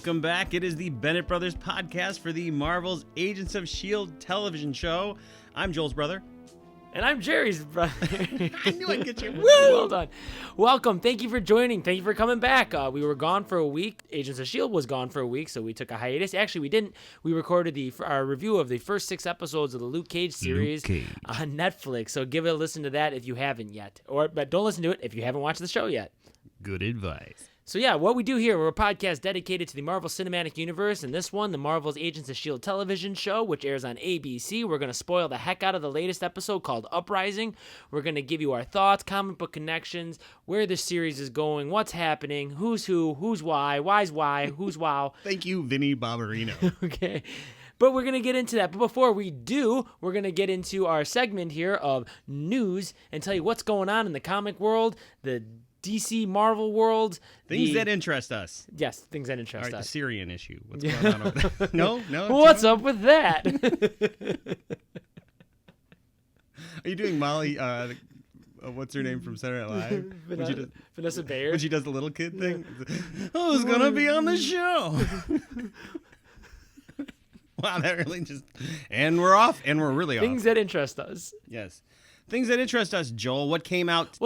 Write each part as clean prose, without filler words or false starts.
Welcome back. It is the Bennett Brothers podcast for the Marvel's Agents of S.H.I.E.L.D. television show. I'm Joel's brother. And I'm Jerry's brother. I knew I'd get you. Woo! Well done. Welcome. Thank you for joining. Thank you for coming back. We were gone for a week. Agents of S.H.I.E.L.D. was gone for a week, so we took a hiatus. Actually, we didn't. We recorded our review of the first 6 episodes of the Luke Cage series on Netflix. So give it a listen to that if you haven't yet. But don't listen to it if you haven't watched the show yet. Good advice. So yeah, what we do here, we're a podcast dedicated to the Marvel Cinematic Universe, and this one, the Marvel's Agents of S.H.I.E.L.D. television show, which airs on ABC. We're going to spoil the heck out of the latest episode called Uprising. We're going to give you our thoughts, comic book connections, where the series is going, what's happening, who's who, who's why's why, who's wow. Thank you, Vinny Barbarino. Okay. But we're going to get into that. But before we do, we're going to get into our segment here of news and tell you what's going on in the comic world, the DC Marvel world. Things that interest us. Yes, things that interest us. All right, us. the Syrian issue. What's going on over there? No? What's up with that? Are you doing Molly, what's her name from Saturday Night Live? Vanessa Bayer? When she does the little kid thing? Who's going to be on the show? Wow, that really just... And we're off, and we're really off. Things that interest us. Yes. Things that interest us, Joel. What came out today?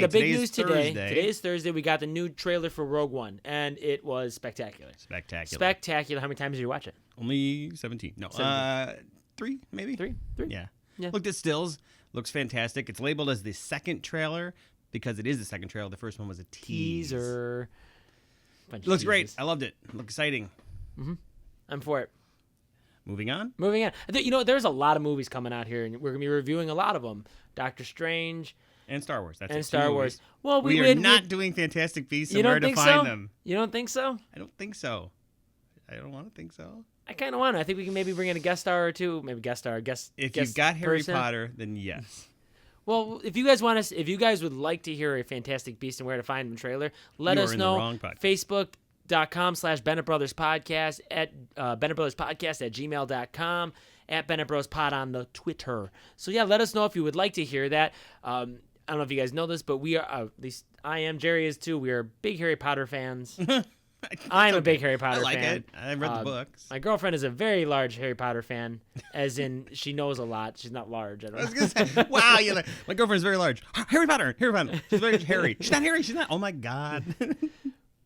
Well, the big news today. Thursday. Today is Thursday. We got the new trailer for Rogue One, and it was spectacular. Spectacular. How many times did you watch it? Only 17. No, 3 maybe. Three. Yeah. Looked at stills. Looks fantastic. It's labeled as the second trailer because it is the second trailer. The first one was a teaser. Looks great. I loved it. Looks exciting. Mm-hmm. I'm for it. Moving on. There's a lot of movies coming out here, and we're going to be reviewing a lot of them. Doctor Strange. And Star Wars. That's Star Wars. Well, we are not doing Fantastic Beasts and where to find them. You don't think so? I don't think so. I don't want to think so. I kind of want to. I think we can maybe bring in a guest star or two. Maybe guest star. If you've got Harry Potter, then yes. Well, if you guys would like to hear a Fantastic Beasts and where to find them trailer, let us know. Facebook.com/Bennett Brothers Podcast at Bennett Brothers Podcast at gmail.com at Bennett Bros Pod on the Twitter. So yeah, let us know if you would like to hear that. I don't know if you guys know this, but we are, at least I am, Jerry is too. We are big Harry Potter fans. I'm a big Harry Potter fan. I like it. I read the books. My girlfriend is a very large Harry Potter fan, as in she knows a lot. She's not large. I was going to say, wow, my girlfriend is very large. Harry Potter. She's very Harry. She's not Harry. She's not. Oh my God.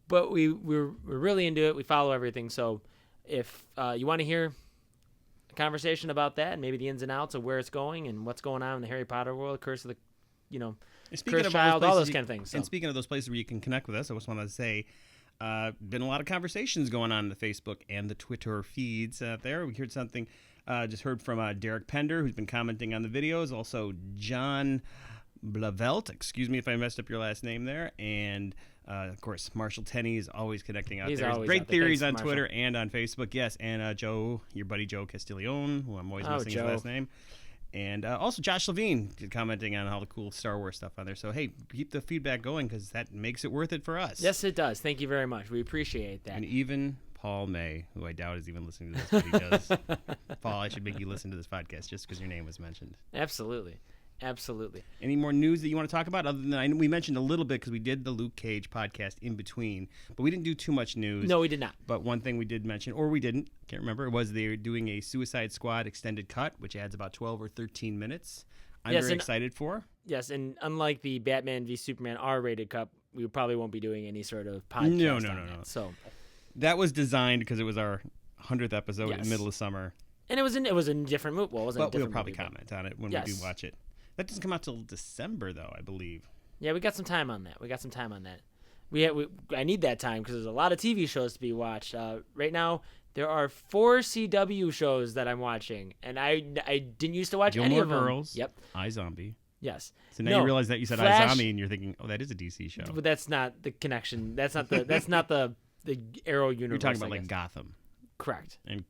But we're really into it. We follow everything. So if you want to hear a conversation about that and maybe the ins and outs of where it's going and what's going on in the Harry Potter world, Curse of the, Cursed Child, all those kind of things. So. And speaking of those places where you can connect with us, I just want to say, been a lot of conversations going on in the Facebook and the Twitter feeds out there. We heard something, just heard from Derek Pender, who's been commenting on the videos. Also, John Blavelt, excuse me if I messed up your last name there, and of course, Marshall Tenney is always connecting out there. Great theories on Twitter and on Facebook. Yes, and Joe, your buddy Joe Castiglione, who I'm always missing his last name. And also Josh Levine commenting on all the cool Star Wars stuff on there. So, hey, keep the feedback going because that makes it worth it for us. Yes, it does. Thank you very much. We appreciate that. And even Paul May, who I doubt is even listening to this, but he does. Paul, I should make you listen to this podcast just because your name was mentioned. Absolutely. Any more news that you want to talk about? Other than we mentioned a little bit because we did the Luke Cage podcast in between, but we didn't do too much news. No, we did not. But one thing we did mention, or we didn't, can't remember, was they're doing a Suicide Squad extended cut, which adds about 12 or 13 minutes. I'm very excited for. Yes, and unlike the Batman v Superman R-rated cut, we probably won't be doing any sort of podcast. No. So that was designed because it was our 100th episode in the middle of summer, and it was a different movie. Well, it wasn't. But we'll probably comment on it when we do watch it. That doesn't come out till December, though, I believe. Yeah, we got some time on that. I need that time because there's a lot of TV shows to be watched. Right now, there are 4 CW shows that I'm watching, and I didn't used to watch any of them. Girls. Yep. iZombie. Yes. So now you realize that you said iZombie, and you're thinking, oh, that is a DC show. But that's not the connection. That's not the Arrow universe. You're talking about like Gotham. Correct. And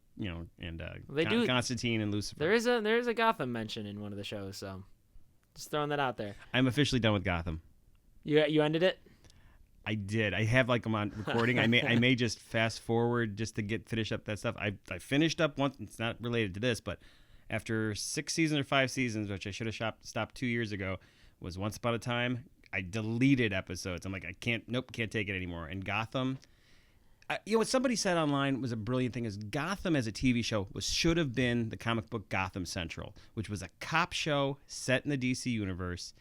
they do Constantine and Lucifer. There is a Gotham mention in one of the shows, so. Just throwing that out there. I'm officially done with Gotham. You ended it? I did. I have I'm on recording. I may just fast forward just to finish up that stuff. I finished up once. It's not related to this, but after 6 seasons or 5 seasons, which I should have stopped 2 years ago, was Once Upon a Time. I deleted episodes. I'm like, can't take it anymore. And Gotham, What somebody said online was a brilliant thing is Gotham as a TV show should have been the comic book Gotham Central, which was a cop show set in the DC universe.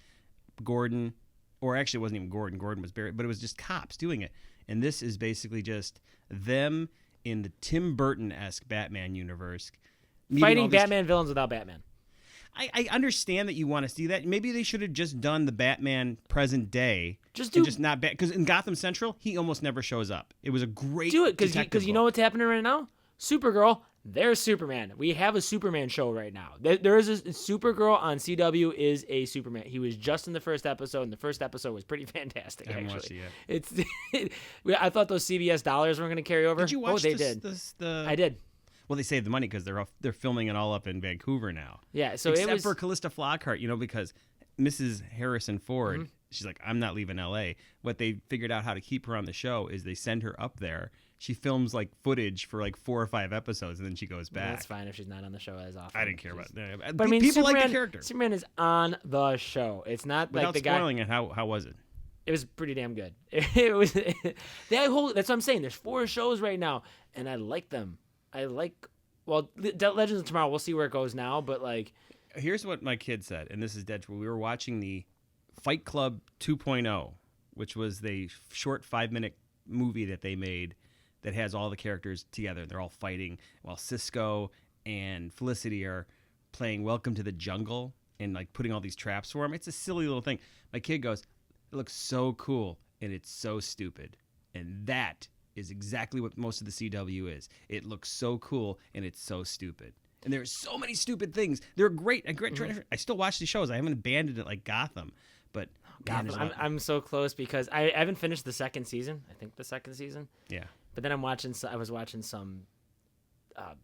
Gordon, or actually it wasn't even Gordon. Gordon was buried, but it was just cops doing it. And this is basically just them in the Tim Burton-esque Batman universe. Fighting Batman villains without Batman. I understand that you want to see that. Maybe they should have just done the Batman present day. Just not because in Gotham Central he almost never shows up. It was a great do it because you know what's happening right now. Supergirl, there's Superman. We have a Superman show right now. There is a Supergirl on CW is a Superman. He was just in the first episode, and the first episode was pretty fantastic. I haven't actually, watched it yet. I thought those CBS dollars weren't going to carry over. Did you watch? They did. I did. Well, they saved the money because they're filming it all up in Vancouver now. Yeah, so except it was for Callista Flockhart, because Mrs. Harrison Ford, she's like, I'm not leaving L.A. What they figured out how to keep her on the show is they send her up there. She films like footage for like 4 or 5 episodes, and then she goes back. Well, that's fine if she's not on the show as often. I didn't care about that. But I mean, people Superman, like the character. Superman is on the show. It's not Without like the guy. Without spoiling it, how was it? It was pretty damn good. It was that's what I'm saying. There's 4 shows right now, and I like them. Legends of Tomorrow, we'll see where it goes now, but like... Here's what my kid said, and this is dead true. We were watching the Fight Club 2.0, which was the short 5-minute movie that they made that has all the characters together. They're all fighting while Cisco and Felicity are playing Welcome to the Jungle and like putting all these traps for them. It's a silly little thing. My kid goes, it looks so cool, and it's so stupid. And that is exactly what most of the CW is. It looks so cool, and it's so stupid. And there's so many stupid things. They're great. I still watch these shows. I haven't abandoned it like Gotham, but Gotham, I'm so close because I haven't finished the second season. I think the second season. Yeah. But then I was watching some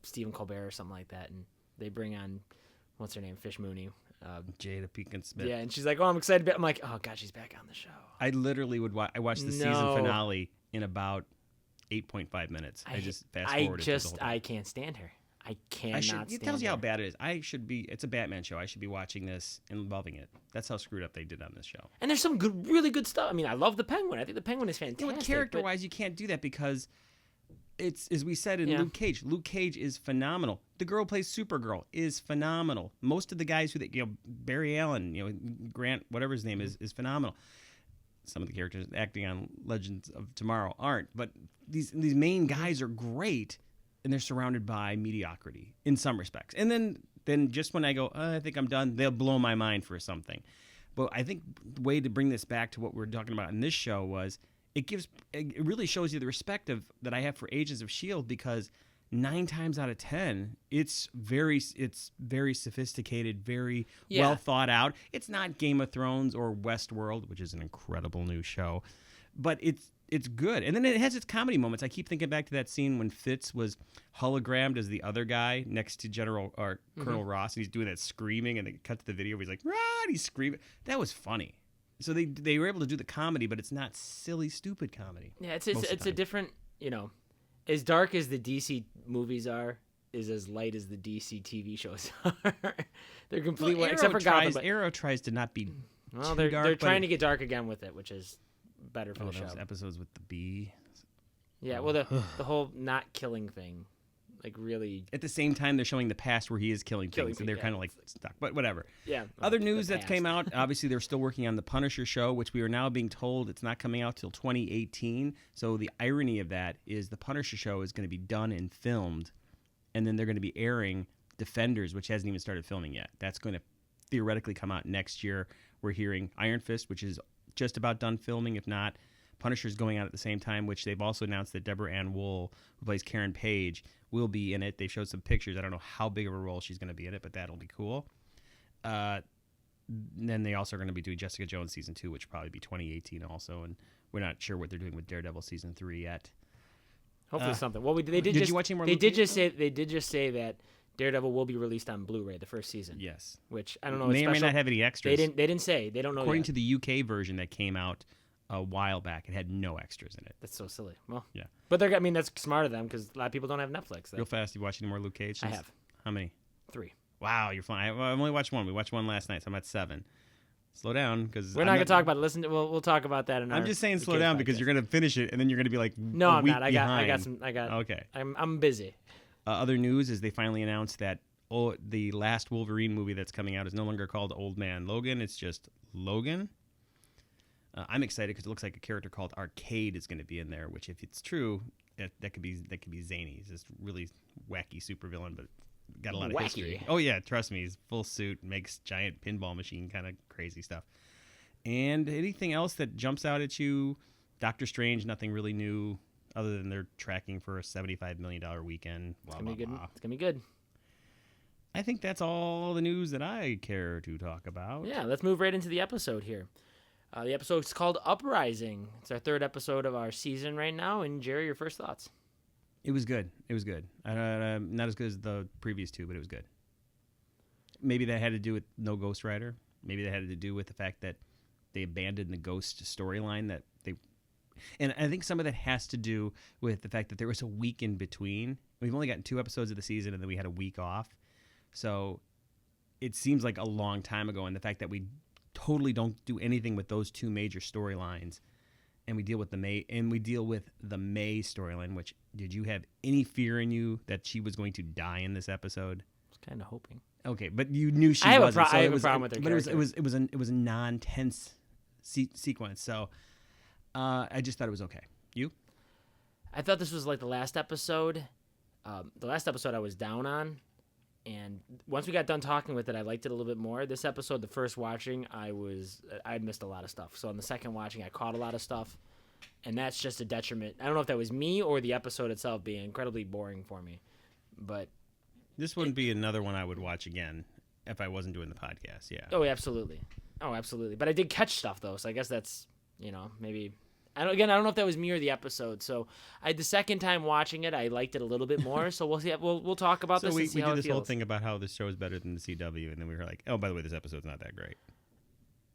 Stephen Colbert or something like that, and they bring on what's her name, Fish Mooney. Jada Pinkett Smith. Yeah, and she's like, "Oh, I'm excited." I'm like, "Oh God, she's back on the show." I literally would watch. I watched the season finale in about 8.5 minutes. I just fast forwarded. I can't stand her. I cannot stand her. It tells you how bad it is. It's a Batman show. I should be watching this and loving it. That's how screwed up they did on this show. And there's some really good stuff. I mean, I love the Penguin. I think the Penguin is fantastic. Character-wise, you can't do that because it's, as we said in Luke Cage. Luke Cage is phenomenal. The girl who plays Supergirl is phenomenal. Most of the guys Barry Allen, Grant, whatever his name is phenomenal. Some of the characters acting on Legends of Tomorrow aren't, but these main guys are great, and they're surrounded by mediocrity in some respects. And then just when I go, I think I'm done, they'll blow my mind for something. But I think the way to bring this back to what we're talking about in this show was it really shows you the respect that I have for Agents of S.H.I.E.L.D. because 9 times out of 10, it's very sophisticated, very well thought out. It's not Game of Thrones or Westworld, which is an incredible new show, but it's good. And then it has its comedy moments. I keep thinking back to that scene when Fitz was hologrammed as the other guy next to Colonel Ross, and he's doing that screaming, and they cut to the video where he's like, "Rah!" He's screaming. That was funny. So they were able to do the comedy, but it's not silly, stupid comedy. Yeah, it's a different, as dark as the DC movies are, is as light as the DC TV shows are. They're completely except for Gotham. Arrow tries to not be. Well, they're trying to get dark again with it, which is better for the show. Those episodes with the bee. Yeah, well, the whole not killing thing, like really. At the same time, they're showing the past where he is killing things, and they're kind of like stuck. But whatever. Yeah. Other news that came out. Obviously, they're still working on the Punisher show, which we are now being told it's not coming out till 2018. So the irony of that is the Punisher show is going to be done and filmed, and then they're going to be airing Defenders, which hasn't even started filming yet. That's going to theoretically come out next year. We're hearing Iron Fist, which is just about done filming, if not. Punisher's going out at the same time, which they've also announced that Deborah Ann Wool, who plays Karen Page, will be in it. They showed some pictures. I don't know how big of a role she's going to be in it, but that'll be cool. Then they also are going to be doing Jessica Jones season 2, which will probably be 2018 also, and we're not sure what they're doing with Daredevil season 3 yet. Hopefully something. Well, did you watch any more? They did just say that Daredevil will be released on Blu-ray the first season. Yes, which I don't know. May or may not have any extras. They didn't say. They don't know. According to the UK version that came out a while back, it had no extras in it. That's so silly. Well, yeah, but that's smart of them because a lot of people don't have Netflix. Real fast, you watch any more Luke Cage? I have. How many? 3. Wow, you're fine. I've only watched one. We watched one last night, so I'm at 7. Slow down, because We're not gonna talk about it. Listen, we'll talk about that in our. I'm just saying slow Kids down because podcast. you're gonna finish it and then you're gonna be like No, a I'm week not. I behind. got. Okay. I'm busy. Other news is they finally announced that the last Wolverine movie that's coming out is no longer called Old Man Logan. It's just Logan. I'm excited because it looks like a character called Arcade is going to be in there, which if it's true, that could be zany. He's this really wacky supervillain, but got a lot of history. Oh yeah, trust me, he's full suit, makes giant pinball machine kind of crazy stuff. And anything else that jumps out at you? Doctor Strange, nothing really new other than they're tracking for a $75 million weekend. Blah, It's gonna be good. blah. It's gonna be good. I think that's all the news that I care to talk about. Yeah, let's move right into the episode here. The episode's called Uprising. It's our third episode of our season right now. And Jerry, your first thoughts? It was good. It was good. Not as good as the previous two, but it was good. Maybe that had to do with no Ghost Rider. Maybe that had to do with the fact that they abandoned the Ghost storyline that they... And I think some of that has to do with the fact that there was a week in between. We've only gotten 2 episodes of the season, and then we had a week off. So it seems like a long time ago, and the fact that we totally don't do anything with those 2 major storylines, and we deal with the May storyline. Which, did you have any fear in you that she was going to die in this episode? I was kind of hoping. Okay, but you knew she wasn't. I have a problem with her character. But it was a non-tense sequence. So I just thought it was okay. You? I thought this was like the last episode. The last episode I was down on. And once we got done talking with it, I liked it a little bit more. This episode, the first watching, I missed a lot of stuff. So on the second watching, I caught a lot of stuff. And that's just a detriment. I don't know if that was me or the episode itself being incredibly boring for me. But this wouldn't be another one I would watch again if I wasn't doing the podcast, yeah. Oh, absolutely. But I did catch stuff, though. So I guess that's, maybe... I don't know if that was me or the episode. So the second time watching it, I liked it a little bit more. So we'll see. We'll talk about this and see how it feels. We did this whole thing about how this show is better than the CW, and then we were like, oh, by the way, this episode's not that great.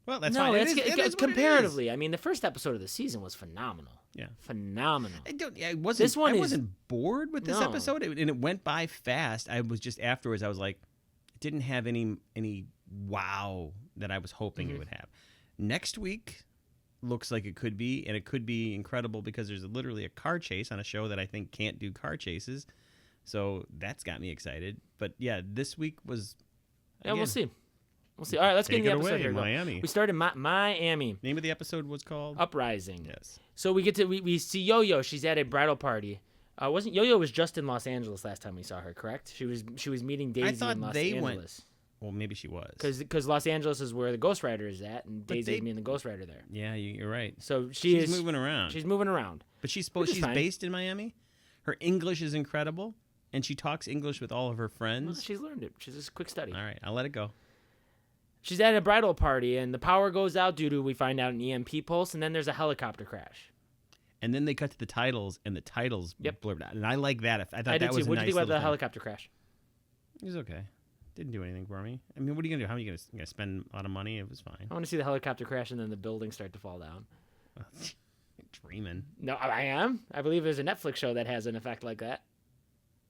Well, that's fine. It's comparatively. I mean, the first episode of the season was phenomenal. Yeah, phenomenal. I wasn't bored with this episode, and it went by fast. I was just afterwards. I was like, it didn't have any wow that I was hoping it would have. Next week looks like it could be, and it could be incredible because there's literally a car chase on a show that I think can't do car chases. So that's got me excited. But yeah, this week was... Yeah, we'll see. All right, let's get into the episode here. Miami. We started Miami. Name of the episode was called? Uprising. Yes. So we see Yo-Yo. She's at a bridal party. Wasn't Yo-Yo was just in Los Angeles last time we saw her, correct? She was meeting Daisy in Los Angeles. Well, maybe she was. Because Los Angeles is where the Ghost Rider is at, and Daisy's meeting the Ghost Rider there. Yeah, you're right. So she's moving around. She's moving around. But she's based in Miami. Her English is incredible, and she talks English with all of her friends. Well, she's learned it. She's just a quick study. All right, I'll let it go. She's at a bridal party, and the power goes out due to, we find out, an EMP pulse, and then there's a helicopter crash. And then they cut to the titles, and the titles blurred out. And I like that. I thought that was a nice little thing. What did you think about the helicopter crash? It was okay. Didn't do anything for me. I mean, what are you going to do? How are you going to spend a lot of money? It was fine. I want to see the helicopter crash and then the building start to fall down. Dreaming. No, I am. I believe there's a Netflix show that has an effect like that.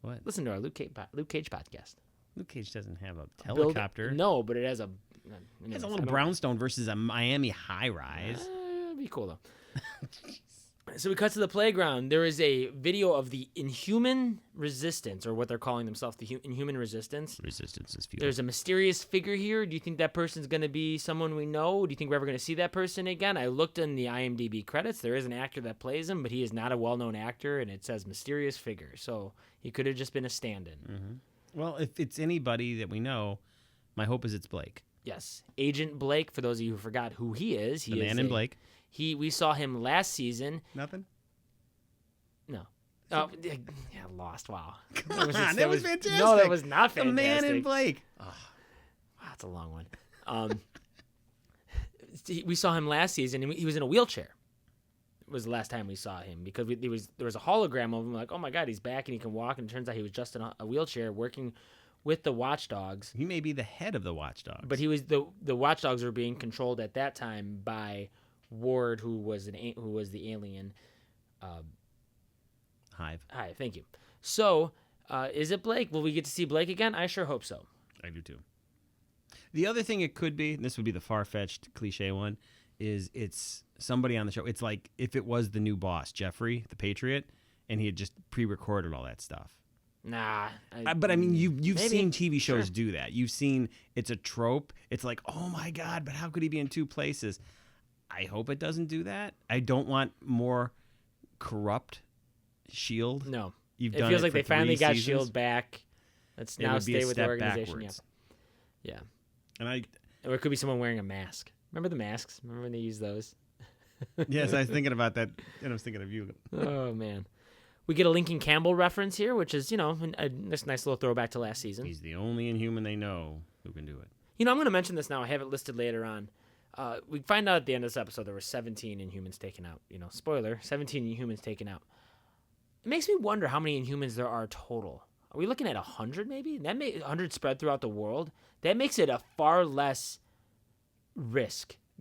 What? Listen to our Luke Cage podcast. Luke Cage doesn't have a helicopter. No, but it has a... It has a little brownstone versus a Miami high-rise. It'd be cool, though. So we cut to the playground. There is a video of the Inhuman Resistance, or what they're calling themselves, the Inhuman Resistance. Resistance is fuel. There's a mysterious figure here. Do you think that person's going to be someone we know? Do you think we're ever going to see that person again? I looked in the IMDb credits. There is an actor that plays him, but he is not a well-known actor, and it says mysterious figure. So he could have just been a stand-in. Mm-hmm. Well, if it's anybody that we know, my hope is it's Blake. Yes. Agent Blake, for those of you who forgot who he is. The man in Blake. We saw him last season. Nothing? No. Oh, yeah, Lost. Wow. That was fantastic. No, that was not fantastic. The man in Blake. Oh, wow, that's a long one. We saw him last season, and he was in a wheelchair. It was the last time we saw him because there was a hologram of him. Like, oh my God, he's back and he can walk. And it turns out he was just in a wheelchair working with the Watchdogs. He may be the head of the Watchdogs. But he was the Watchdogs were being controlled at that time by Ward, who was the alien. Hive. Thank you. So, is it Blake? Will we get to see Blake again? I sure hope so. I do too. The other thing it could be, and this would be the far-fetched cliche one, is it's somebody on the show. It's like if it was the new boss, Jeffrey, the Patriot, and he had just pre-recorded all that stuff. Nah. But I mean, you've maybe. seen TV shows Sure. do that. You've seen it's a trope. It's like, oh my God, but how could he be in two places? I hope it doesn't do that. I don't want more corrupt S.H.I.E.L.D. No. You've It done feels it like for they finally 3 got seasons. S.H.I.E.L.D. back. Let's It now would be a stay with the step organization. backwards. Yeah. And Or it could be someone wearing a mask. Remember the masks? Remember when they used those? yes, I was thinking about that, and I was thinking of you. Oh, man. We get a Lincoln Campbell reference here, which is, a nice little throwback to last season. He's the only Inhuman they know who can do it. I'm going to mention this now. I have it listed later on. We find out at the end of this episode there were 17 Inhumans taken out. Spoiler, 17 Inhumans taken out. It makes me wonder how many Inhumans there are total. Are we looking at 100 maybe? That 100 spread throughout the world. That makes it a far less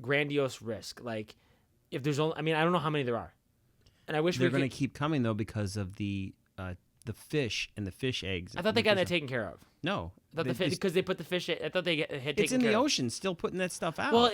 grandiose risk. Like, if there's only, I don't know how many there are. And I wish They're going to keep coming, though, because of the fish and the fish eggs. I thought they got that taken care of. No. I thought because they put the fish. I thought they had taken care of. It's in the ocean, still putting that stuff out. Well,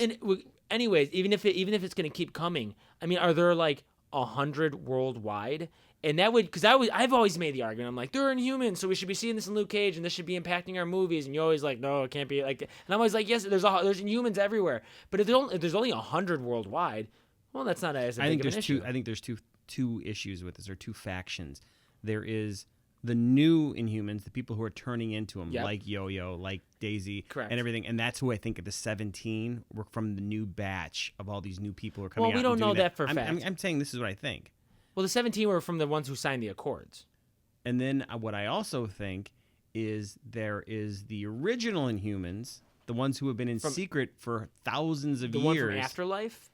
anyways, even if it's going to keep coming, are there like 100 worldwide? And that would, because I've always made the argument. I'm like, they're Inhumans, so we should be seeing this in Luke Cage, and this should be impacting our movies. And you're always like, no, it can't be like. And I'm always like, yes, there's Inhumans everywhere. But if there's only 100 worldwide, well, that's not as big of an issue. I think there's two issues with this, or two factions. There is the new Inhumans, the people who are turning into them, like Yo-Yo, like Daisy, Correct. and everything. And that's who I think of the 17 were from the new batch of all these new people who are coming out. Well, we don't know that for a fact. I'm saying this is what I think. Well, the 17 were from the ones who signed the Accords. And then what I also think is there is the original Inhumans, the ones who have been in secret for thousands of The years. one from Afterlife?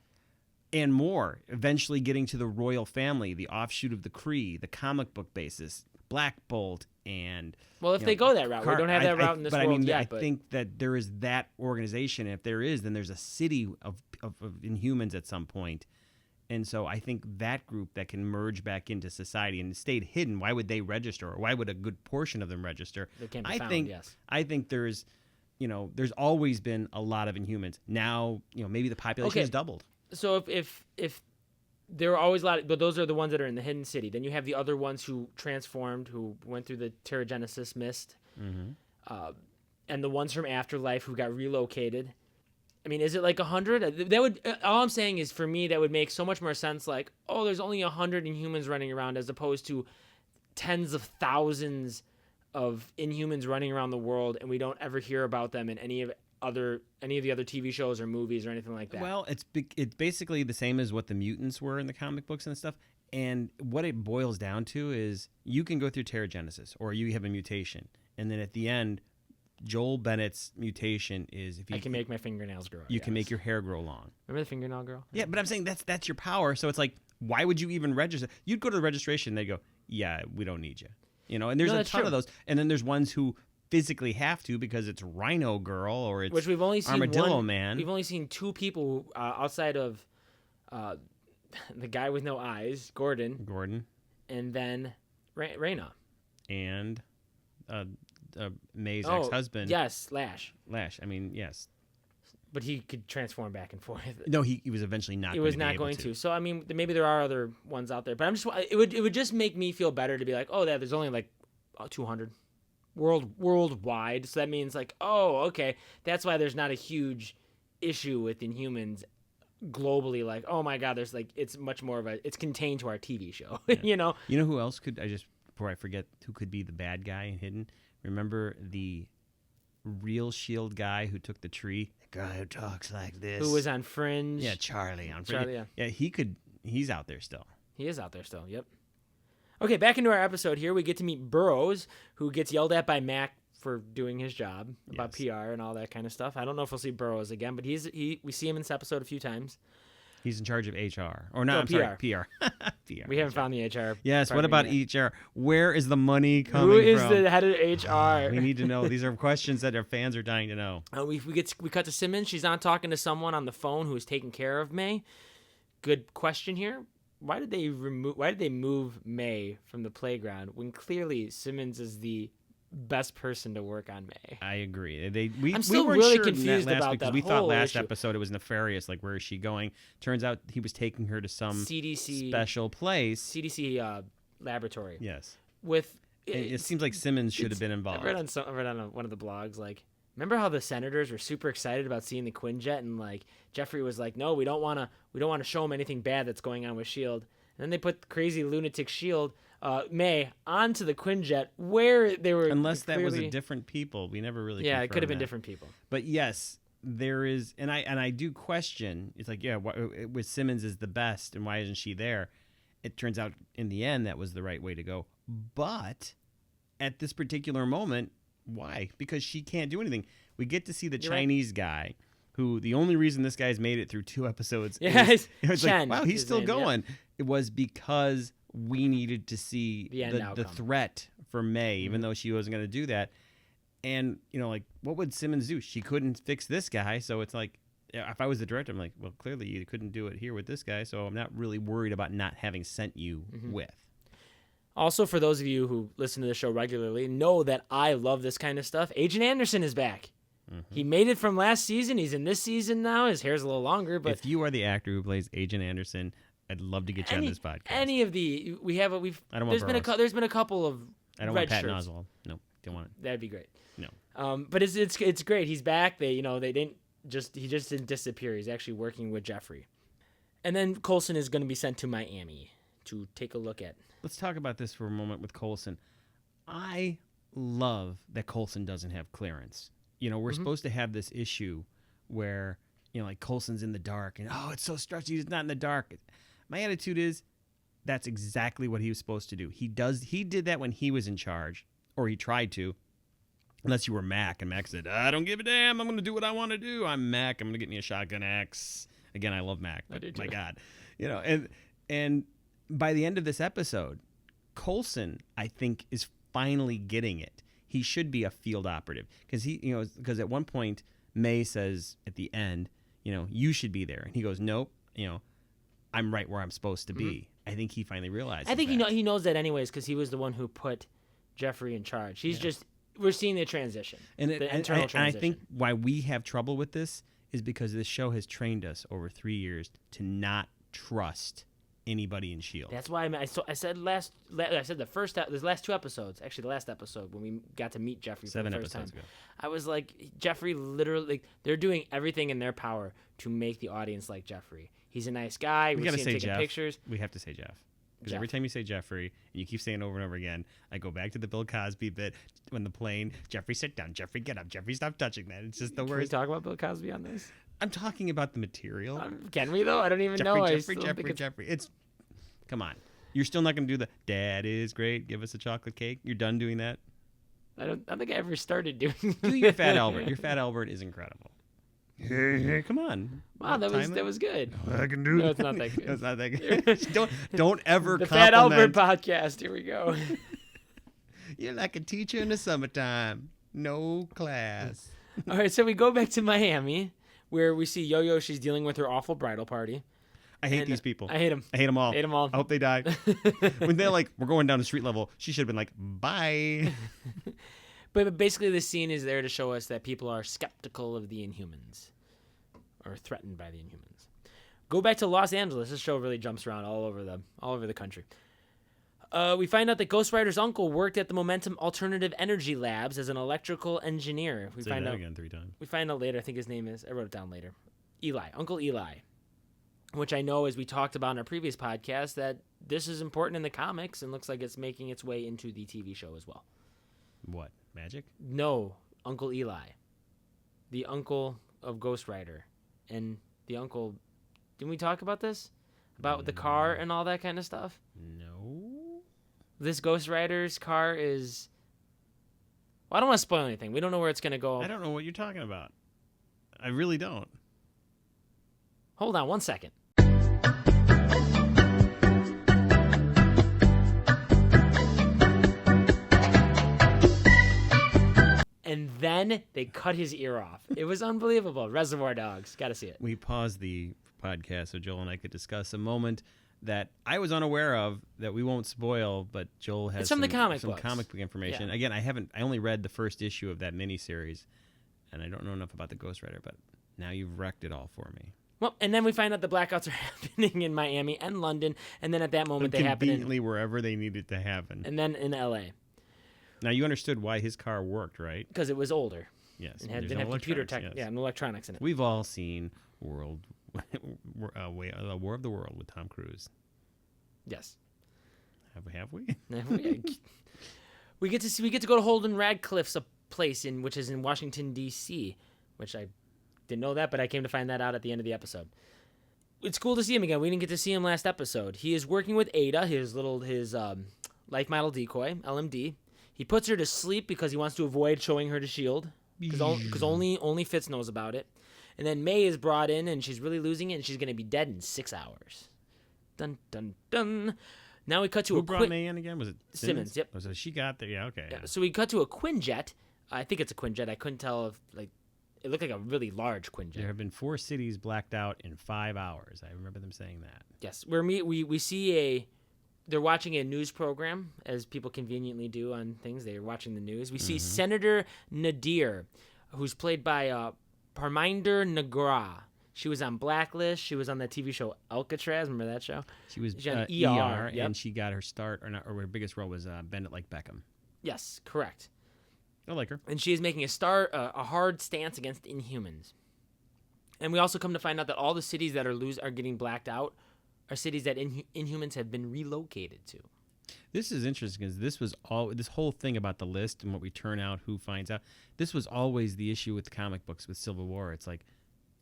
And more, eventually getting to the royal family, the offshoot of the Kree, the comic book basis, Black Bolt, and... Well, if they go that route. We don't have that route in this world yet. I think that there is that organization. And if there is, then there's a city of Inhumans at some point. And so I think that group that can merge back into society and stayed hidden, why would they register? Or why would a good portion of them register? They can't be found, yes. I think there's always been a lot of Inhumans. Now, maybe the population has doubled. So if there are always a lot, but those are the ones that are in the hidden city. Then you have the other ones who transformed, who went through the Terrigenesis mist, and the ones from Afterlife who got relocated. Is it like 100? That would. All I'm saying is, for me, that would make so much more sense. Like, oh, there's only 100 Inhumans running around, as opposed to tens of thousands of Inhumans running around the world, and we don't ever hear about them in any of the other TV shows or movies or anything like that. Well, it's basically the same as what the mutants were in the comic books and stuff. And what it boils down to is you can go through Terrigenesis, or you have a mutation, and then at the end, Joel Bennett's mutation is if you I can make my fingernails grow. You can make your hair grow long. Remember the fingernail girl? Yeah, but I'm saying that's your power. So it's like, why would you even register? You'd go to the registration, they go, yeah, we don't need you. And there's a ton of those. And then there's ones who physically have to because it's Rhino Girl or it's which we've only seen Armadillo Man. We've only seen two people outside of the guy with no eyes, Gordon, and then Reyna. And May's ex-husband. Yes, Lash. Yes. But he could transform back and forth. No, he was eventually not. He was not going to. So maybe there are other ones out there. But it would just make me feel better to be like, oh, there's only like 200 worldwide. So that means like, oh, okay, that's why there's not a huge issue with Inhumans globally. Like, oh my God, there's like, it's much more of it's contained to our TV show. Yeah. You know who else could before I forget who could be the bad guy and hidden? Remember the real S.H.I.E.L.D. guy who took the tree? The guy who talks like this. Who was on Fringe. Yeah, Charlie on Fringe. Charlie, yeah. He's out there still. He is out there still, yep. Okay, back into our episode here. We get to meet Burroughs, who gets yelled at by Mac for doing his job about PR and all that kind of stuff. I don't know if we'll see Burroughs again, but we see him in this episode a few times. He's in charge of HR. Or no, I'm sorry, PR. PR. We haven't found the HR. Yes, what about HR? Where is the money coming from? Who is the head of HR? We need to know. These are questions that our fans are dying to know. We cut to Simmons. She's on talking to someone on the phone who is taking care of May. Good question here. Why did they move May from the playground when clearly Simmons is the best person to work on May. I agree. I'm still we weren't really sure confused last about week, 'cause that we thought whole last issue. episode it was nefarious. Like, where is she going? Turns out he was taking her to some CDC special place. CDC laboratory. Yes. With It seems like Simmons should have been involved. I read on one of the blogs, like, remember how the senators were super excited about seeing the Quinjet, and like Jeffrey was like, no, we don't want to show them anything bad that's going on with S.H.I.E.L.D. And then they put the crazy lunatic S.H.I.E.L.D. May onto the Quinjet, where they were Unless that was clearly... a different people. We never really Yeah, it could have confirmed been that. different people. But yes, there is, and I do question. It's like, yeah, with Simmons is the best, and why isn't she there? It turns out in the end that was the right way to go. But at this particular moment, why? Because she can't do anything. We get to see the You're right. Chinese guy, who the only reason this guy's made it through 2 episodes. Yeah, is, it's like, Chen, wow, he's his still name, yeah. going. It was because we needed to see The end outcome. threat for May, even though she wasn't going to do that. And, like, what would Simmons do? She couldn't fix this guy, so it's like, if I was the director, I'm like, well, clearly you couldn't do it here with this guy, so I'm not really worried about not having sent you with. Also, for those of you who listen to the show regularly, know that I love this kind of stuff. Agent Anderson is back. He made it from last season. He's in this season now. His hair's a little longer, but If you are the actor who plays Agent Anderson, I'd love to get you on this podcast. any of the I don't want there's been a couple of I don't red want Patton shirts. Oswalt. No, don't want it. That'd be great. No. But it's great. He's back. He just didn't disappear. He's actually working with Jeffrey. And then Coulson is going to be sent to Miami to take a look at. Let's talk about this for a moment with Coulson. I love that Coulson doesn't have clearance. We're supposed to have this issue where, like Coulson's in the dark and, oh, it's so stressful. He's not in the dark. My attitude is that's exactly what he was supposed to do. He did that when he was in charge, or he tried to, unless you were Mac. And Mac said, I don't give a damn. I'm going to do what I want to do. I'm Mac. I'm going to get me a shotgun axe. Again, I love Mac, but my God, and by the end of this episode, Coulson, I think, is finally getting it. He should be a field operative because at one point May says at the end, you should be there, and he goes, nope, I'm right where I'm supposed to be. I think he finally realized. I think he knows that anyways because he was the one who put Jeffrey in charge. We're seeing the transition, the internal transition. And I think why we have trouble with this is because this show has trained us over 3 years to not trust anybody in S.H.I.E.L.D. That's why I said the last 2 episodes, actually the last episode when we got to meet Jeffrey for the first time. 7 episodes ago. I was like, Jeffrey literally, they're doing everything in their power to make the audience like Jeffrey. He's a nice guy. We got to see say him taking Jeff. pictures. We have to say Jeff. Because every time you say Jeffrey, and you keep saying it over and over again, I go back to the Bill Cosby bit when the plane, Jeffrey, sit down, Jeffrey, get up, Jeffrey, stop touching that. It's just the Can we worst. talk about Bill Cosby on this? I'm talking about the material. Can we, though? I don't even know. Jeffrey. Come on. You're still not going to do the, Dad is great, give us a chocolate cake? You're done doing that? I don't think I ever started doing Do your Fat Albert. Your Fat Albert is incredible. Hey, come on. Wow, that was good. I can do No, it's not that good. It's not that good. don't ever The compliment. Fat Albert podcast. Here we go. You're like a teacher in the summertime. No class. All right, so we go back to Miami, where we see Yo-Yo. She's dealing with her awful bridal party. I hate these people. I hate them. I hate them all. Hate them all. I hope they die. When they're like, we're going down to street level, she should have been like, bye. But basically, this scene is there to show us that people are skeptical of the Inhumans, or threatened by the Inhumans. Go back to Los Angeles. This show really jumps around all over the country. We find out that Ghost Rider's uncle worked at the Momentum Alternative Energy Labs as an electrical engineer. Say that again 3 times. We find out later. I think his name is. I wrote it down later. Uncle Eli. Which I know, as we talked about in our previous podcast, that this is important in the comics and looks like it's making its way into the TV show as well. What? Magic? No, Uncle Eli. The uncle of Ghost Rider. And the uncle... Didn't we talk about this? About the car and all that kind of stuff? No. This Ghost Rider's car is... Well, I don't want to spoil anything. We don't know where it's going to go. I don't know what you're talking about. I really don't. Hold on 1 second. And then they cut his ear off. It was unbelievable. Reservoir Dogs. Got to see it. We paused the podcast so Joel and I could discuss a moment that I was unaware of that we won't spoil, but Joel has It's from the comic some books. comic book information. Yeah. Again, I only read the first issue of that miniseries, and I don't know enough about the Ghost Rider, but now you've wrecked it all for me. Well, and then we find out the blackouts are happening in Miami and London, and then at that moment they happen Conveniently wherever they needed to happen. and then in L.A. Now you understood why his car worked, right? because it was older. Yes. And there's didn't no have computer electronics, tech. yes. Yeah, no electronics in it. We've all seen War of the World with Tom Cruise. Yes. Have we? We get to go to Holden Radcliffe's place which is in Washington D.C., which I didn't know that, but I came to find that out at the end of the episode. It's cool to see him again. We didn't get to see him last episode. He is working with Ada, his life model decoy, LMD. He puts her to sleep because he wants to avoid showing her to S.H.I.E.L.D. because only Fitz knows about it. And then May is brought in, and she's really losing it, and she's going to be dead in 6 hours. Dun, dun, dun. Now we cut to Who brought May in again? Was it Simmons? Yep. Oh, so she got there. Yeah, okay. Yeah. So we cut to a Quinjet. I think it's a Quinjet. I couldn't tell if, it looked like a really large Quinjet. There have been 4 cities blacked out in 5 hours. I remember them saying that. Yes. Where we see they're watching a news program, as people conveniently do on things. They're watching the news. We see Senator Nadir, who's played by Parminder Nagra. She was on Blacklist. She was on that TV show Alcatraz. Remember that show? She was on ER, yep. and she got her start, or her biggest role was Bennett like Beckham. Yes, correct. I like her. And she is making a hard stance against Inhumans. And we also come to find out that all the cities that are getting blacked out are cities that Inhumans have been relocated to. This is interesting because this whole thing about the list and what we turn out, who finds out. This was always the issue with comic books with Civil War. It's like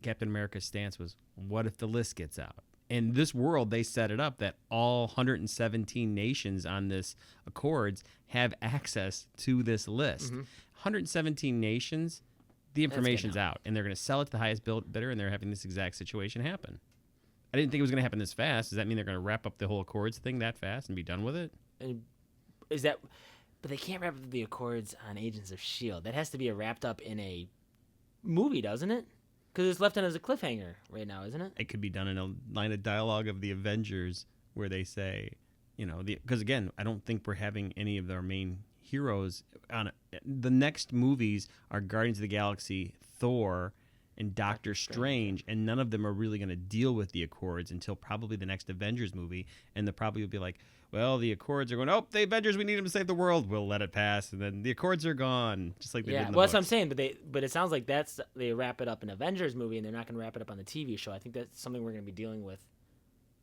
Captain America's stance was, what if the list gets out? In this world, they set it up that all 117 nations on this Accords have access to this list. 117 nations, the information's out, and they're going to sell it to the highest bidder, and they're having this exact situation happen. I didn't think it was going to happen this fast. Does that mean they're going to wrap up the whole Accords thing that fast and be done with it? And but they can't wrap up the Accords on Agents of S.H.I.E.L.D. That has to be wrapped up in a movie, doesn't it? Because it's left on as a cliffhanger right now, isn't it? It could be done in a line of dialogue of the Avengers where they say, because again, I don't think we're having any of our main heroes on it. The next movies are Guardians of the Galaxy, Thor, and Doctor Strange, and none of them are really going to deal with the Accords until probably the next Avengers movie, and they'll probably be like, well, the Accords are going, the Avengers, we need them to save the world. We'll let it pass, and then the Accords are gone, just like they did in the well, that's what I'm books. saying, but it sounds like they wrap it up in Avengers movie, and they're not going to wrap it up on the TV show. I think that's something we're going to be dealing with.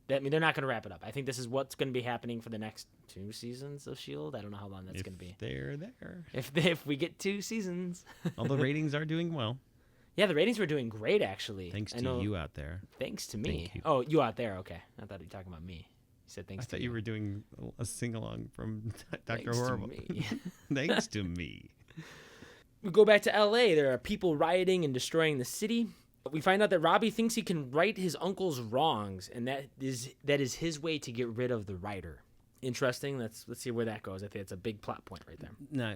They're not going to wrap it up. I think this is what's going to be happening for the next 2 seasons of S.H.I.E.L.D. I don't know how long that's going to be. They're there. If we get 2 seasons. All the ratings are doing well. Yeah, the ratings were doing great, actually. Thanks to you out there. Thanks to me. Thank you. Oh, you out there. Okay. I thought you were talking about me. You said thanks I to thought you were doing a sing-along from Dr. Thanks Horrible. to me. Thanks to me. We go back to L.A. There are people rioting and destroying the city. We find out that Robbie thinks he can right his uncle's wrongs, and that is his way to get rid of the writer. Interesting. Let's see where that goes. I think it's a big plot point right there. Now,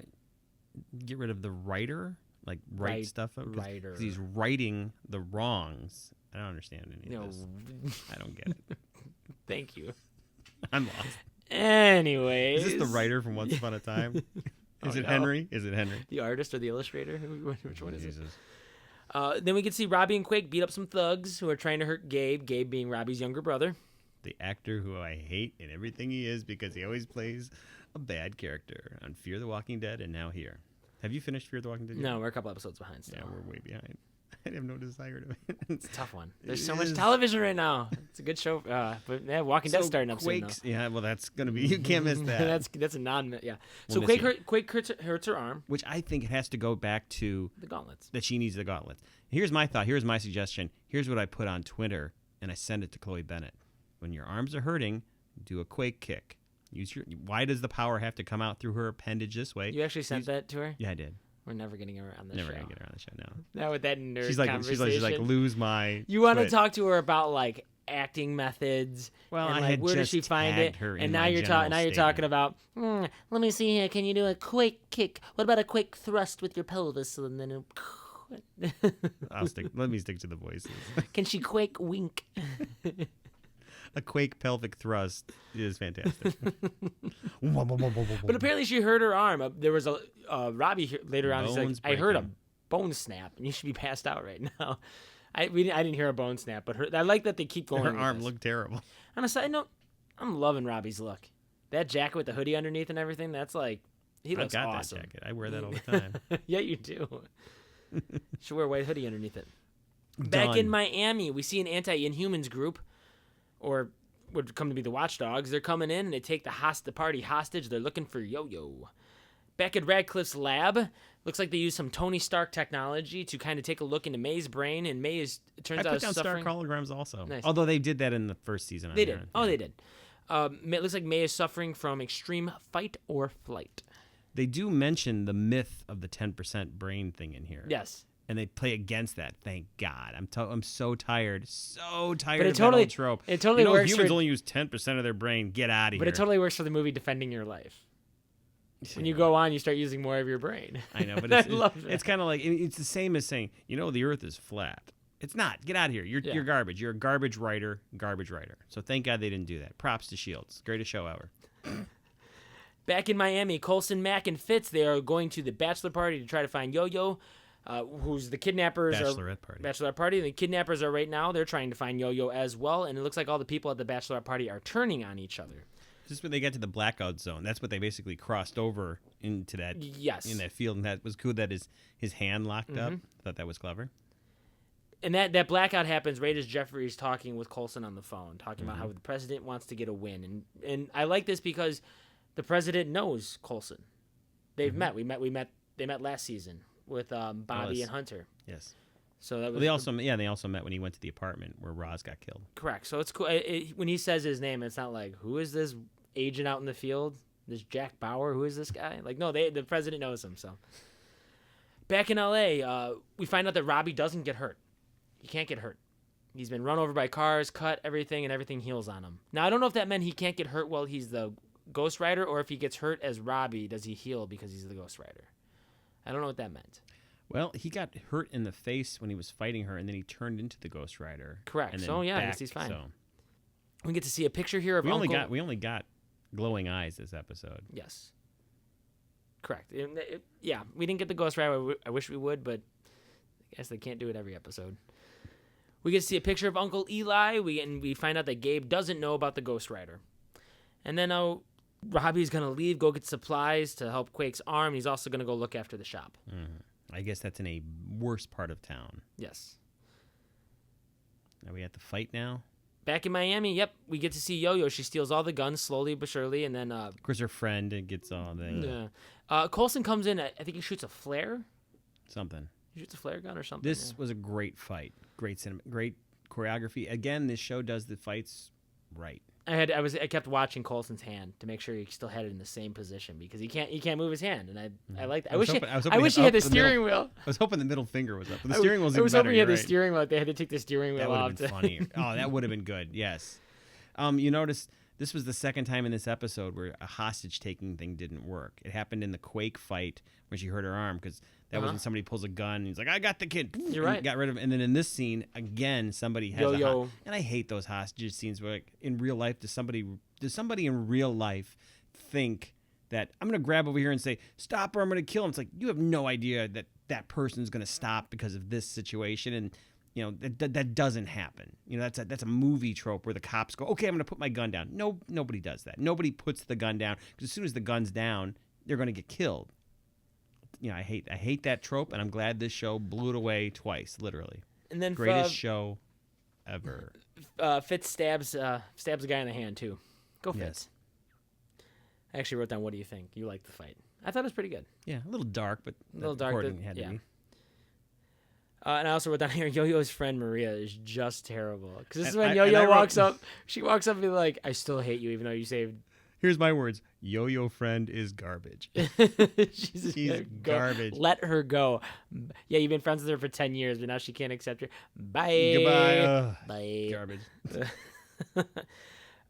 get rid of the writer? Like write stuff up? Writer. Because he's righting the wrongs. I don't understand any of this. I don't get it. Thank you. I'm lost. Anyways. Is this the writer from Once Upon a Time? Is it Henry? Is it Henry? The artist or the illustrator? Which one is it? Jesus. Then we can see Robbie and Quake beat up some thugs who are trying to hurt Gabe. Gabe being Robbie's younger brother. The actor who I hate in everything he is because he always plays a bad character on Fear the Walking Dead and now here. Have you finished Fear the Walking Dead yet? No, we're a couple episodes behind still. Yeah, we're way behind. I have no desire to. It's a tough one. There's so much television right now. It's a good show. But yeah, Walking Dead's starting up soon, though. Yeah, well, that's going to be... You can't miss that. that's a non... Yeah. We'll So Quake hurts her arm. Which I think has to go back to... The gauntlets. That she needs the gauntlets. Here's my thought. Here's my suggestion. Here's what I put on Twitter, and I send it to Chloe Bennett. When your arms are hurting, do a Quake Kick. Why does the power have to come out through her appendage this way? You actually sent that to her? Yeah, I did. We're never getting her on the show. Never gonna get her on the show now. Now with that nerd She's conversation. like lose my. You want to talk to her about like acting methods? Well, and, I like, had where does just she find it? tagged her in And now my you're general talking about. Let me see here. Can you do a Quake Kick? What about a Quake Thrust with your pelvis? And then. Let me stick to the voices. Can she Quake Wink? A Quake pelvic thrust is fantastic. But apparently she hurt her arm. There was a Robbie later on. He's like, Bones I heard a breaking. bone snap, and you should be passed out right now. I didn't hear a bone snap, but I like that they keep going. Her with arm this. looked terrible. On a side note, I'm loving Robbie's look. That jacket with the hoodie underneath and everything, that's like, he looks I've got awesome. that jacket. I wear that all the time. Yeah, you do. Should wear a white hoodie underneath it. Back in Miami, we see an anti-Inhumans group, or would come to be the Watchdogs. They're coming in and they take the party hostage. They're looking for Yo-Yo. Back at Radcliffe's lab, looks like they use some Tony Stark technology to kind of take a look into May's brain, and May is, it turns I out, put down suffering. Stark holograms also. Nice. Although they did that in the first season. They did. Oh, they did. It looks like May is suffering from extreme fight or flight. They do mention the myth of the 10% brain thing in here. Yes. And they play against that. Thank God. I'm so tired. But But it of totally, that old trope. it totally works. Humans only use 10% of their brain. Get out of here. But it totally works for the movie Defending Your Life. When you go on, you start using more of your brain. I know, but I love that. it's kind of like it's the same as saying, the Earth is flat. It's not. Get out of here. You're garbage. You're a garbage writer. So thank God they didn't do that. Props to S.H.I.E.L.D. It's the greatest show ever. Back in Miami, Coulson, Mac, and Fitz, they are going to the bachelor party to try to find Yo-Yo, who's the kidnappers. Bachelorette party. The kidnappers are right now. They're trying to find Yo-Yo as well, and it looks like all the people at the bachelorette party are turning on each other. Just when they get to the blackout zone, that's what they basically crossed over into that. Yes. In that field, and that was cool. That his hand locked up. Thought that was clever. And that blackout happens right as Jeffrey's talking with Coulson on the phone, talking about how the president wants to get a win, and I like this because the president knows Coulson. They've met. They met last season with Bobby and Hunter. Yes. So that was. They also met when he went to the apartment where Roz got killed. Correct. So it's cool. When he says his name, it's not like, who is this agent out in the field? This Jack Bauer? Who is this guy? Like, no, the president knows him. So back in L.A., we find out that Robbie doesn't get hurt. He can't get hurt. He's been run over by cars, cut, everything, and everything heals on him. Now, I don't know if that meant he can't get hurt while he's the Ghost Rider, or if he gets hurt as Robbie, does he heal because he's the Ghost Rider? I don't know what that meant. Well, he got hurt in the face when he was fighting her, and then he turned into the Ghost Rider. Correct. And So, yeah, I guess he's fine. We get to see a picture here of we Uncle. We only got glowing eyes this episode. Yes. Correct. Yeah, we didn't get the Ghost Rider. I wish we would, but I guess they can't do it every episode. We get to see a picture of Uncle Eli. We find out that Gabe doesn't know about the Ghost Rider. And then Robbie's going to leave, go get supplies to help Quake's arm. He's also going to go look after the shop. I guess that's in a worse part of town. Yes. Are we at the fight now? Back in Miami, yep, we get to see Yo-Yo. She steals all the guns slowly but surely, and then... of course, her friend gets all the... Yeah. Coulson comes in, I think he shoots a flare. Something. He shoots a flare gun or something. This was a great fight. Great cinema, great choreography. Again, this show does the fights right. I kept watching Coulson's hand to make sure he still had it in the same position because he can't move his hand, and I like that. I wish he had the steering wheel. I was hoping the middle finger was up. But the steering wheel was even better. I was hoping he had right. the steering wheel. They had to take the steering wheel off. That would have been funny. Oh, that would have been good. Yes. You notice this was the second time in this episode where a hostage taking thing didn't work. It happened in the Quake fight when she hurt her arm because that was when somebody pulls a gun and he's like, "I got the kid." You're right. Got rid of him. And then in this scene again, somebody has Yo-Yo. and I hate those hostage scenes where like, in real life does somebody in real life think that I'm going to grab over here and say, "Stop or I'm going to kill him." It's like, you have no idea that person's going to stop because of this situation. And, that doesn't happen. That's a movie trope where the cops go, "Okay, I'm going to put my gun down." No, nobody does that. Nobody puts the gun down because as soon as the gun's down, they're going to get killed. I hate that trope, and I'm glad this show blew it away twice, literally. And then greatest show ever. Fitz stabs a guy in the hand too. Go Fitz. Yes. I actually wrote down, what do you think? You liked the fight. I thought it was pretty good. Yeah, a little dark, but a little dark. Had to be. And I also wrote down here, Yo-Yo's friend Maria is just terrible. Because this is when Yo-Yo walks up. She walks up and be like, "I still hate you, even though you saved." Here's my words. Yo-Yo friend is garbage. She's garbage. Let her go. Yeah, you've been friends with her for 10 years, but now she can't accept you. Bye. Goodbye. Bye. Garbage.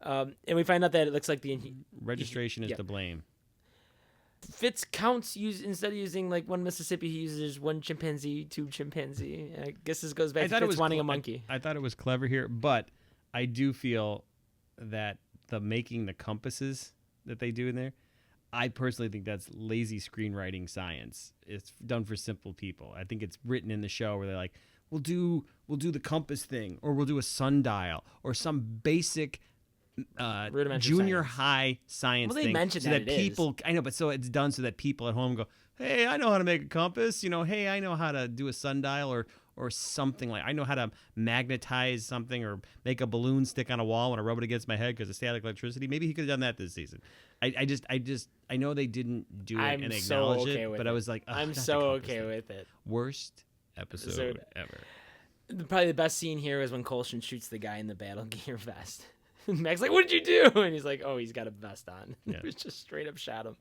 And we find out that it looks like the... registration is to blame. Fitz counts, instead of using like one Mississippi, he uses one chimpanzee, two chimpanzee. I guess this goes back to Fitz wanting a monkey. I thought it was clever here, but I do feel that the making the compasses that they do in there, I personally think that's lazy screenwriting science. It's done for simple people. I think it's written in the show where they're like, we'll do the compass thing, or we'll do a sundial, or some basic junior science. high science Well, they thing. mentioned so that it people, I know, but so it's done so that people at home go, hey, I know how to make a compass. Hey, I know how to do a sundial, or something like I know how to magnetize something or make a balloon stick on a wall when I rub it against my head because of static electricity. Maybe he could have done that this season. I know they didn't do it and acknowledge it, but I was like, I'm so okay with it. Worst episode ever. Probably the best scene here is when Coulson shoots the guy in the battle gear vest. Mac's like, "What did you do?" And he's like, "Oh, he's got a vest on." Yeah. It just straight up shot him.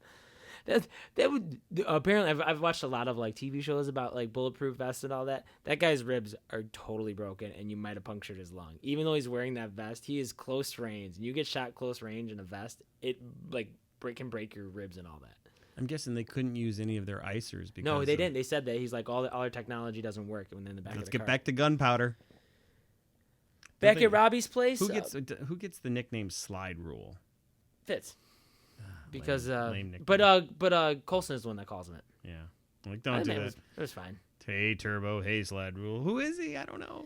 That would apparently I've watched a lot of like TV shows about like bulletproof vests and all that. That guy's ribs are totally broken, and you might have punctured his lung. Even though he's wearing that vest, he is close range, and you get shot close range in a vest, it like can break your ribs and all that. I'm guessing they couldn't use any of their icers because no, they didn't. They said that he's like all our technology doesn't work when in the back. Let's of the get car. back to gunpowder. Back at Robbie's place. Who gets the nickname Slide Rule? Fitz. Because lame but Coulson is the one that calls him it. Yeah, like don't do that. It was fine. Hey Turbo, hey Slide Rule. Who is he? I don't know.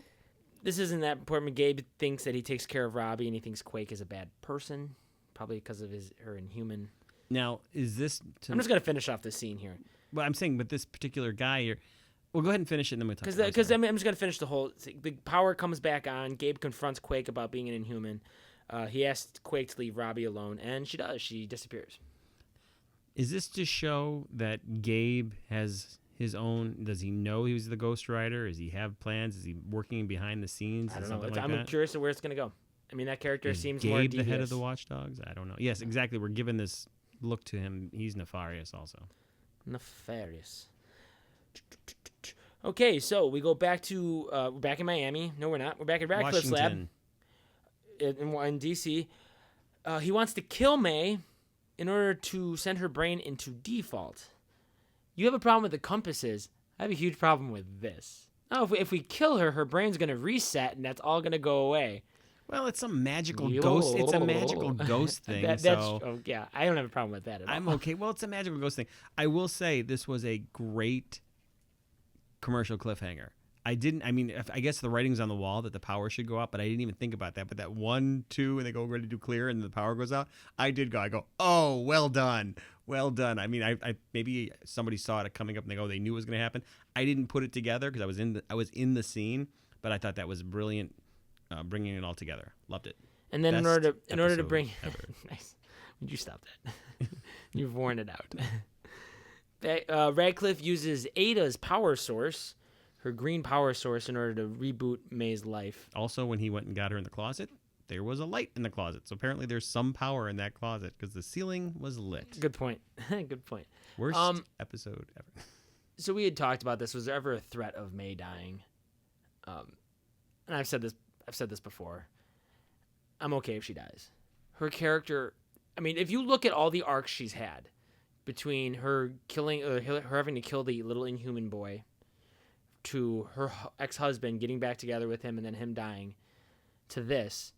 This isn't that important. Gabe thinks that he takes care of Robbie, and he thinks Quake is a bad person, probably because of her Inhuman. Now, is this? I'm just gonna finish off this scene here. Well, I'm saying, but this particular guy here. Well, go ahead and finish it, and then we'll talk. Because I'm just gonna finish the whole. The power comes back on. Gabe confronts Quake about being an Inhuman. He asks Quake to leave Robbie alone, and she does. She disappears. Is this to show that Gabe has his own? Does he know he was the Ghost Rider? Does he have plans? Is he working behind the scenes? I don't know. Like I'm curious of where it's gonna go. I mean, that character seems Gabe more devious. the head of the Watchdogs? I don't know. Yes, exactly. We're giving this look to him. He's nefarious also. Nefarious. Okay, so we go back to we're back in Miami. No, we're not. We're back at Radcliffe's lab in D.C. He wants to kill May in order to send her brain into default. You have a problem with the compasses. I have a huge problem with this. Oh, if we kill her, her brain's going to reset, and that's all going to go away. Well, it's some magical ghost. It's a magical ghost thing. Yeah, I don't have a problem with that at all. I'm okay. Well, it's a magical ghost thing. I will say this was a great commercial cliffhanger. I guess the writing's on the wall that the power should go out, but I didn't even think about that. But that 1, 2, and they go ready to do clear, and the power goes out. I go, oh, well done. Well done. I mean, I maybe somebody saw it coming up, and they knew it was going to happen. I didn't put it together because I was in the scene, but I thought that was brilliant, bringing it all together. Loved it. And then in order to bring nice. Would you stop that? You've worn it out. Radcliffe uses Ada's power source, her green power source, in order to reboot May's life. Also, when he went and got her in the closet, there was a light in the closet. So apparently there's some power in that closet because the ceiling was lit. Good point. Good point. Worst episode ever. So we had talked about this. Was there ever a threat of May dying? And I've said this before. I'm okay if she dies. Her character, I mean, if you look at all the arcs she's had, between her having to kill the little Inhuman boy, to her ex-husband getting back together with him and then him dying, to this,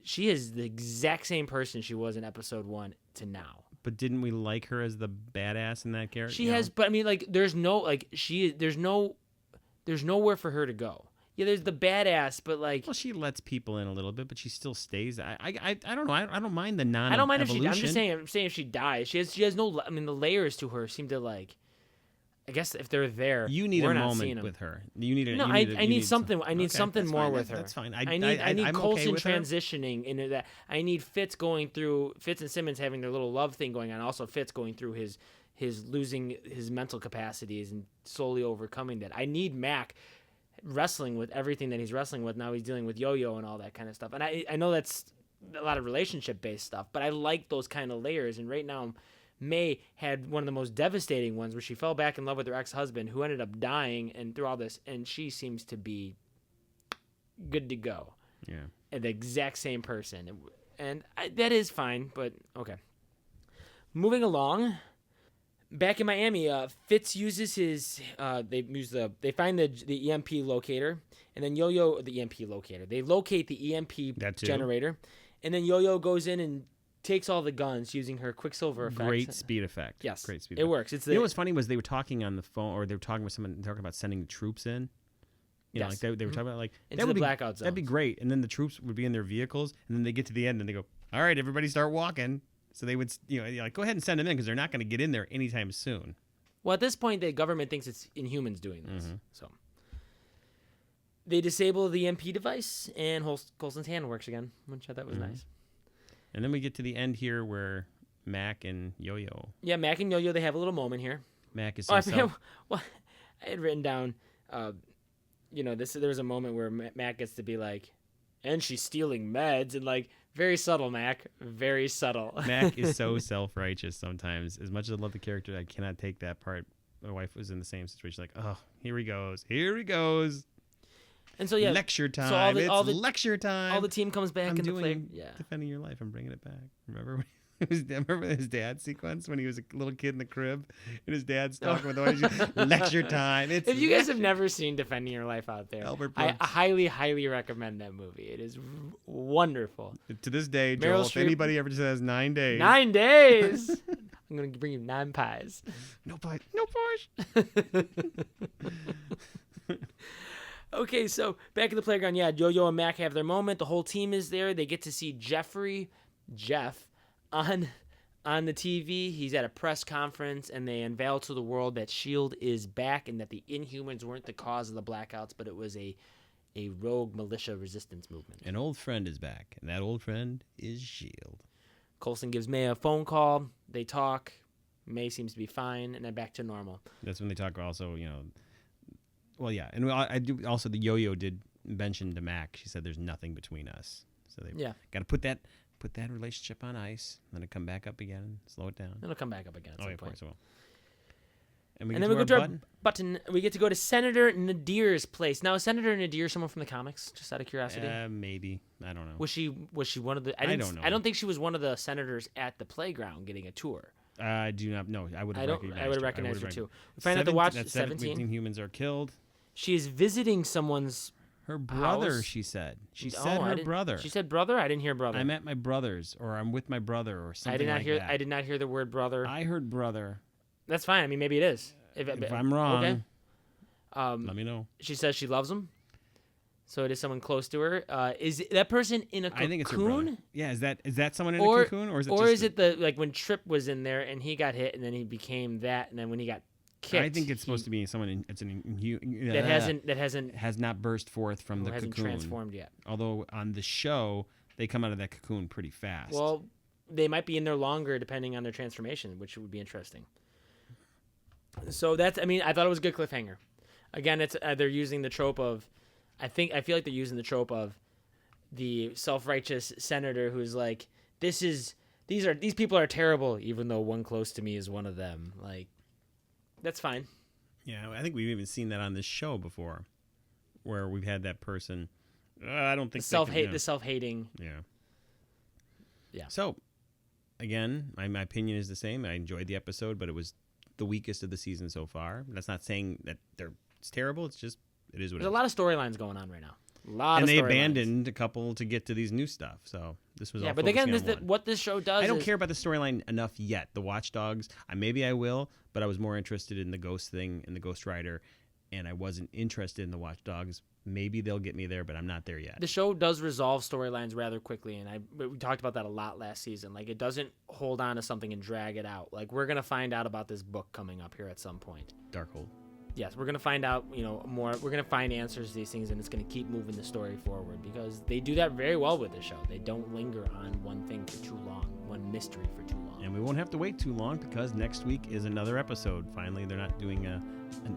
she is the exact same person she was in episode 1 to now. But didn't we like her as the badass in that character? She has, but I mean, like, there's nowhere for her to go. Yeah, there's the badass, but like, well, she lets people in a little bit, but she still stays. I don't know. I don't mind the non. I don't mind if she. I'm just saying. I'm saying if she dies, she has no. I mean, the layers to her seem to like. I guess if they're there, you need we're a not moment with her. You need. I need something. I need something more with her. That's fine. I need Coulson transitioning into that. I need Fitz and Simmons having their little love thing going on. Also, Fitz going through his losing his mental capacities and slowly overcoming that. I need Mac wrestling with everything that he's wrestling with. Now he's dealing with Yo-Yo and all that kind of stuff. And I know that's a lot of relationship-based stuff, but I like those kind of layers. And right now, May had one of the most devastating ones where she fell back in love with her ex-husband who ended up dying and through all this, and she seems to be good to go. Yeah. And the exact same person. And that is fine, but okay. Moving along. Back in Miami, Fitz uses his. They find the EMP locator, and then Yo-Yo the EMP locator. They locate the EMP generator, And then Yo-Yo goes in and takes all the guns using her Quicksilver effect. Great speed effect. Yes, great speed. It works. You know what's funny was they were talking on the phone, or they were talking with someone talking about sending the troops in. You know, like they were talking about like into that would the be, blackout zones. That'd be great. And then the troops would be in their vehicles, and then they get to the end and they go, "All right, everybody, start walking." So they would, like, go ahead and send them in because they're not going to get in there anytime soon. Well, at this point, the government thinks it's Inhumans doing this. Mm-hmm. So they disable the MP device, and Coulson's hand works again, which I thought was nice. And then we get to the end here where Mac and Yo-Yo. Yeah, Mac and Yo-Yo, they have a little moment here. Mac is I had written down, there was a moment where Mac gets to be like, and she's stealing meds, and like, very subtle, Mac. Very subtle. Mac is so self-righteous sometimes. As much as I love the character, I cannot take that part. My wife was in the same situation. Like, oh, here he goes. Here he goes. And so, yeah. Lecture time. So all the lecture time. All the team comes back in the play. Yeah. Defending your life. I'm bringing it back. Remember his dad sequence when he was a little kid in the crib and his dad's talking with the wife? Lecture time. If you guys have never seen Defending Your Life out there, I highly, highly recommend that movie. It is wonderful. To this day, Joel, if anybody ever says 9 days. 9 days. I'm going to bring you 9 pies. No pies. No pies. Okay, so back at the playground, yeah, Yo-Yo and Mac have their moment. The whole team is there. They get to see Jeff, on the TV. He's at a press conference, and they unveil to the world that S.H.I.E.L.D. is back and that the Inhumans weren't the cause of the blackouts, but it was a rogue militia resistance movement. An old friend is back, and that old friend is S.H.I.E.L.D. Coulson gives May a phone call. They talk. May seems to be fine, and then back to normal. That's when they talk also, well, yeah, and I do also. The Yo-Yo did mention to Mac. She said, "There's nothing between us." So they got to put that relationship on ice. Then it come back up again and slow it down. It'll come back up again. At some point. Of course it will. And then we go to our button. We get to go to Senator Nadir's place. Now, is Senator Nadir someone from the comics? Just out of curiosity. Maybe. I don't know. Was she one of the? I don't know. I don't think she was one of the senators at the playground getting a tour. I do not know. I would have recognized her. I would have recognized her too. We find out the watch 17 humans are killed. She is visiting someone's her brother, house. she said. She said her brother. She said brother? I didn't hear brother. I'm at my brother's, or I'm with my brother, or something that. I did not hear the word brother. I heard brother. That's fine. I mean, maybe it is. If I'm wrong, okay. Let me know. She says she loves him. So it is someone close to her. Is that person in a cocoon? I think it's her brother. Yeah, is that someone in a cocoon, or is it the like when Trip was in there and he got hit and then he became that, and then when he got kicked, I think it's supposed to be someone. that has not burst forth from the hasn't cocoon. Transformed yet. Although on the show they come out of that cocoon pretty fast. Well, they might be in there longer depending on their transformation, which would be interesting. So I thought it was a good cliffhanger. Again, it's they're using the trope of. I feel like they're using the trope of the self-righteous senator who's like, these people are terrible, even though one close to me is one of them. Like, that's fine. Yeah, I think we've even seen that on this show before, where we've had that person. I don't think the self-hating. Yeah. So, again, my opinion is the same. I enjoyed the episode, but it was the weakest of the season so far. That's not saying that it's terrible. It's just. It is what There's a lot of storylines going on right now. And they abandoned a couple to get to these new stuff. So this was all but again, what this show does. I don't care about the storyline enough yet. The Watchdogs, maybe I will, but I was more interested in the Ghost thing and the Ghost Rider, and I wasn't interested in the Watchdogs. Maybe they'll get me there, but I'm not there yet. The show does resolve storylines rather quickly, and we talked about that a lot last season. Like, it doesn't hold on to something and drag it out. Like, we're gonna find out about this book coming up here at some point. Darkhold. Yes, we're going to find out, more. We're going to find answers to these things, and it's going to keep moving the story forward because they do that very well with the show. They don't linger on one thing for too long, one mystery for too long. And we won't have to wait too long because next week is another episode. Finally, they're not doing an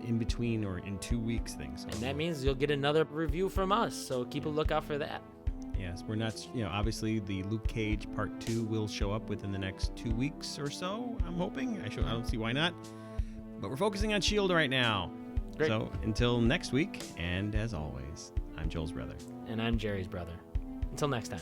in-between or in 2 weeks thing. So. And that means you'll get another review from us, so keep a lookout for that. Yes, we're not, obviously the Luke Cage Part 2 will show up within the next 2 weeks or so, I'm hoping. I don't see why not. But we're focusing on S.H.I.E.L.D. right now. Great. So until next week, and as always, I'm Joel's brother. And I'm Jerry's brother. Until next time.